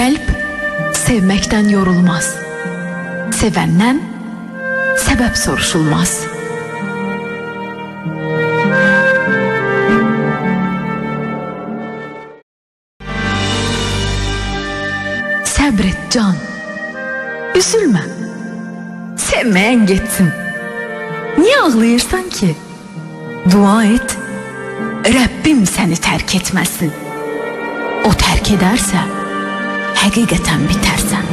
Qəlb sevməkdən yorulmaz. Sevəndən səbəb soruşulmaz. Səbr et can, üzülmə, sevməyən getsin. Niyə ağlayırsan ki? Dua et, Rəbbim səni tərk etməsin. O tərk edərsə, həqiqətən bitərsən.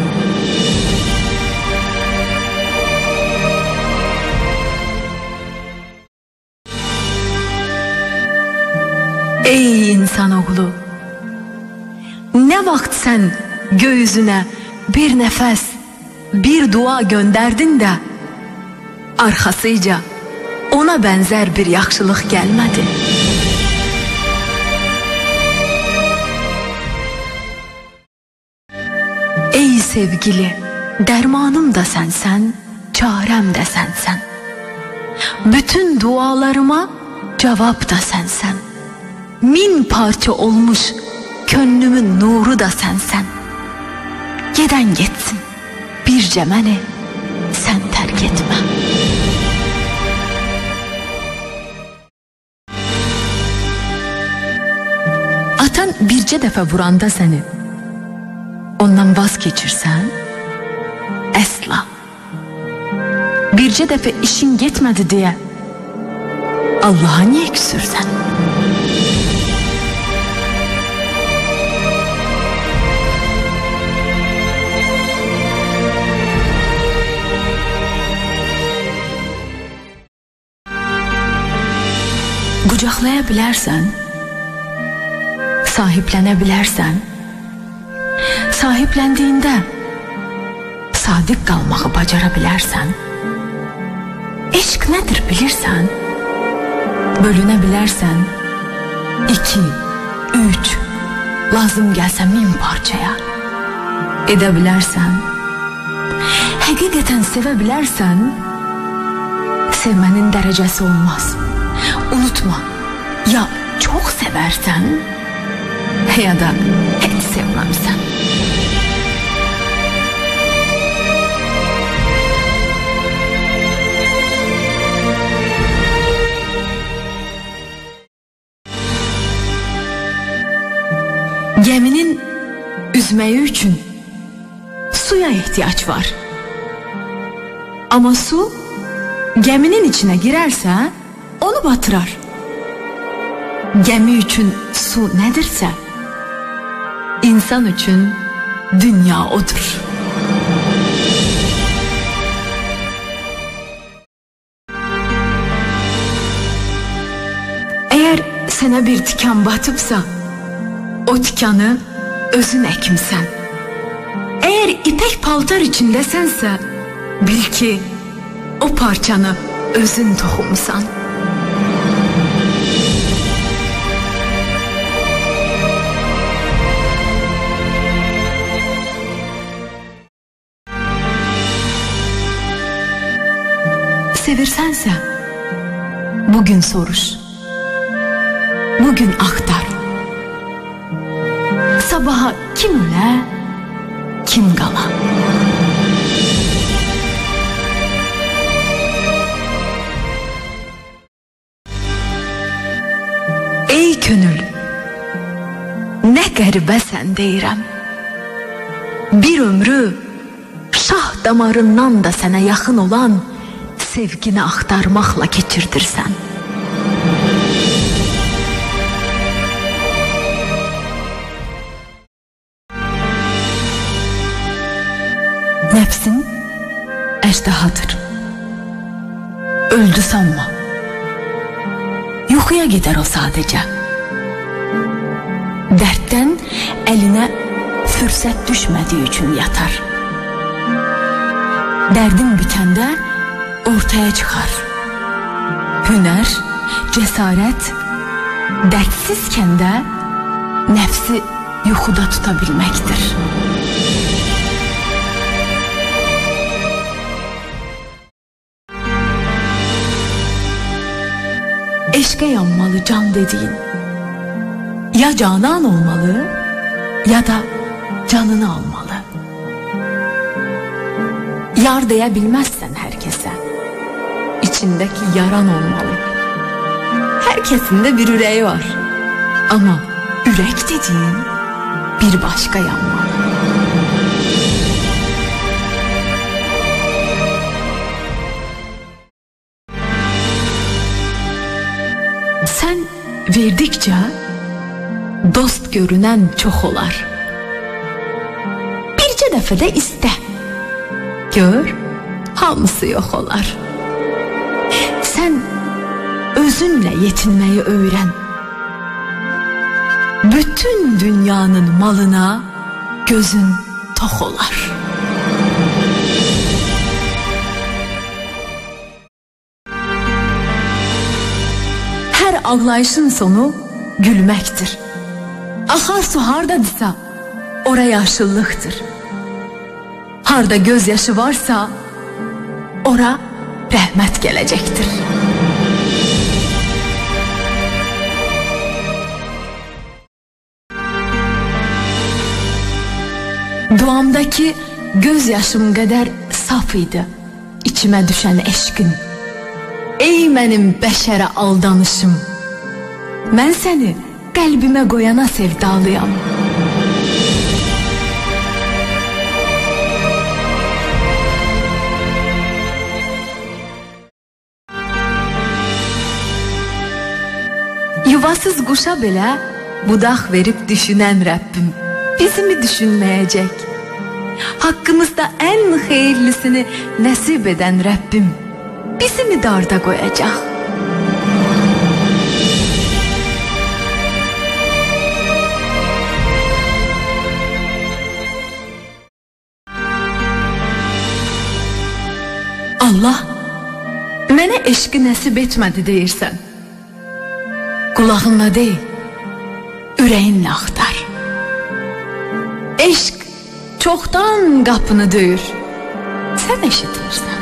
Ey insanoğlu, nə vaxt sən göğüzünə bir nəfəs, bir dua göndərdin də, arxasıca ona bənzər bir yaxşılıq gəlmədi. Ey sevgili, dərmanım da sənsən, çarəm də sənsən. Bütün dualarıma cavab da sənsən. Min parça olmuş könlümün nuru da sənsən. Gedən getsin, bircə məni sən tərk etmə. Atan bircə dəfə vuranda səni, ondan vaz keçirsən, əsla. Bircə dəfə işin getmədi deyə Allaha niyə küsürsən? Qucaqlaya bilərsən, sahiblənə bilərsən, sahibləndiyində sadiq qalmağı bacara bilərsən, eşq nədir bilirsən, bölünə bilərsən, 2, 3, lazım gəlsə 1000 parçaya edə bilərsən, həqiqətən sevə bilərsən, sevmənin dərəcəsi olmaz. Unutma, ya çox sevərsən, ya da heç sevməmsən. Gəminin üzməyi üçün suya ehtiyac var. Amma su gəminin içinə girərsə, onu batırar. Gəmi üçün su nədirsə, insan üçün dünya odur. Əgər sənə bir tikan batıbsa, o tikanı özün əkmisən. Əgər ipək paltar içindəsənsə, bil ki, o parçanı özün toxumusan. Sevirsənsə, bugün soruş, bugün axtar. Sabaha kim ölə, kim qala. Ey könül, nə qəribəsən deyirəm. Bir ömrü şah damarından da sənə yaxın olan sevgini axtarmaqla keçirdirsən. Nəfsin əjdahadır. Öldü sanma. Yuxuya gedər o sadəcə. Dərddən əlinə fürsət düşmədiyi üçün yatar. Dərdin bitəndə ortaya çıxar. Hünər, cəsarət, dərdsizkən də nəfsi yuxuda tuta bilməkdir. Eşqə yanmalı can dediyin, ya canan olmalı, ya da canını almalı. Yar deyə bilməzsən hər kəsə. İçindəki yaran olmalı. Hər kəsin də bir ürəyi var. Amma ürək dediyin bir başqa yanmalı. Sən verdikcə dost görünən çox olar. Bircə dəfədə istə. Gör, hamısı yox olar. Sən özünlə yetinməyi öyrən. Bütün dünyanın malına gözün tox olar. Hər ağlayışın sonu gülməkdir. Axar su hardadırsa, ora yaşıllıqdır. Harda gözyaşı varsa, ora rəhmət gələcəkdir. Duamdakı gözyaşım qədər saf idi içimə düşən eşqin. Ey mənim bəşərə aldanışım, mən səni qəlbimə qoyana sevdalıyam. Yuvasız quşa belə budaq verib düşünən Rəbbim bizimi düşünməyəcək. Haqqımızda ən xeyirlisini nəsib edən Rəbbim bizimi darda qoyacaq. Allah mənə eşqi nəsib etmədi deyirsən. Qulağınla deyil, ürəyinlə axtar. Eşq çoxdan qapını döyür, sən eşitmirsən.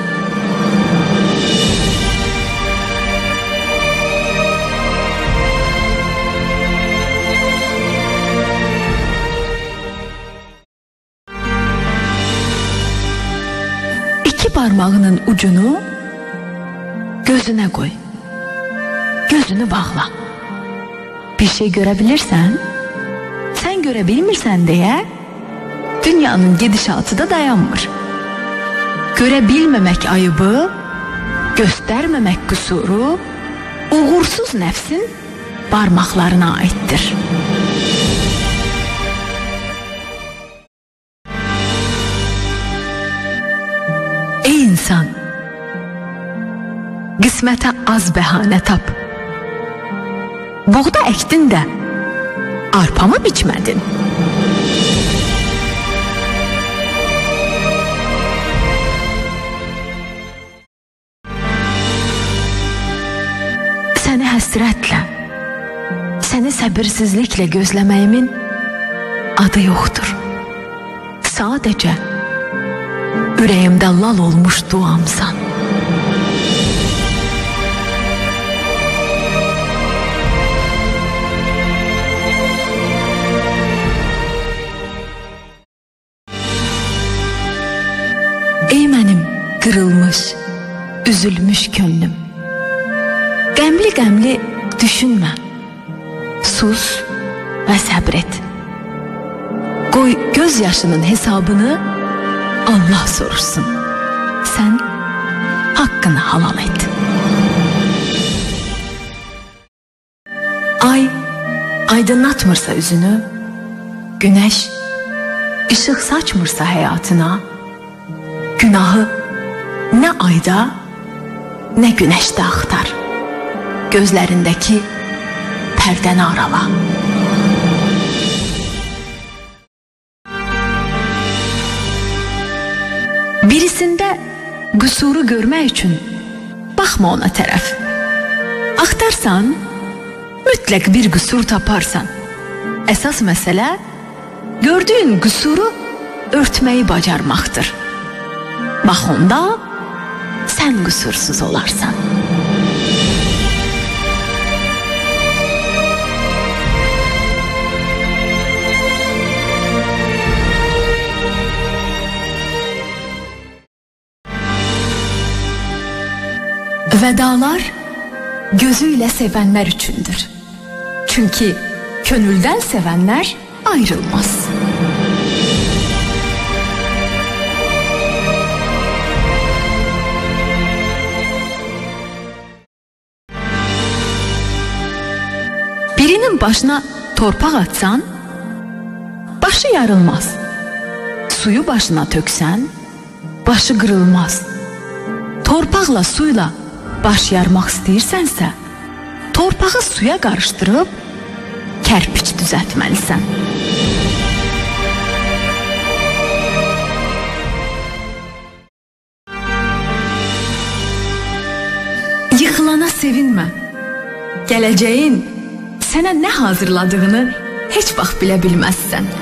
İki parmağının ucunu gözünə qoy, gözünü bağla. Bir şey görə bilirsən, sən görə bilmirsən deyə dünyanın gedişatı da dayanmır. Görə bilməmək ayıbı, göstərməmək qüsuru uğursuz nəfsin barmaqlarına aiddir. Ey insan, qismətə az bəhanə tap. Buğda əkdin də arpamı biçmədin? Səni həsrətlə, səni səbirsizliklə gözləməyimin adı yoxdur. Sadəcə ürəyimdə lal olmuş duamsan. Ey mənim qırılmış, üzülmüş könlüm, qəmli-qəmli düşünmə, sus və səbr et. Qoy göz yaşının hesabını Allah soruşsun, sən haqqını halal et. Ay aydınlatmırsa üzünü, günəş işıq saçmırsa həyatına, günahı nə ayda, nə günəşdə axtar. Gözlərindəki pərdəni arala. Birisində qüsuru görmək üçün baxma ona tərəf. Axtarsan, mütləq bir qüsur taparsan. Əsas məsələ gördüyün qüsuru örtməyi bacarmaqdır. Bax onda sən qüsursuz olarsan. Əlvədalar gözü ilə sevənlər üçündür. Çünki könüldən sevənlər ayrılmaz. Birinin başına torpaq atsan, başı yarılmaz. Suyu başına töksən, başı qırılmaz. Torpaqla suyla baş yarmaq istəyirsənsə, torpağı suya qarışdırıb kərpiç düzəltməlisən. Yıxılana sevinmə. Gələcəyin sənə nə hazırladığını heç vaxt bilə bilməzsən.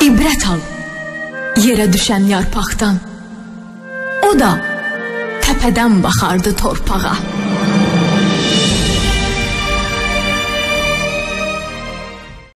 İbrət al yerə düşən yarpaqdan. O da təpədən baxardı torpağa.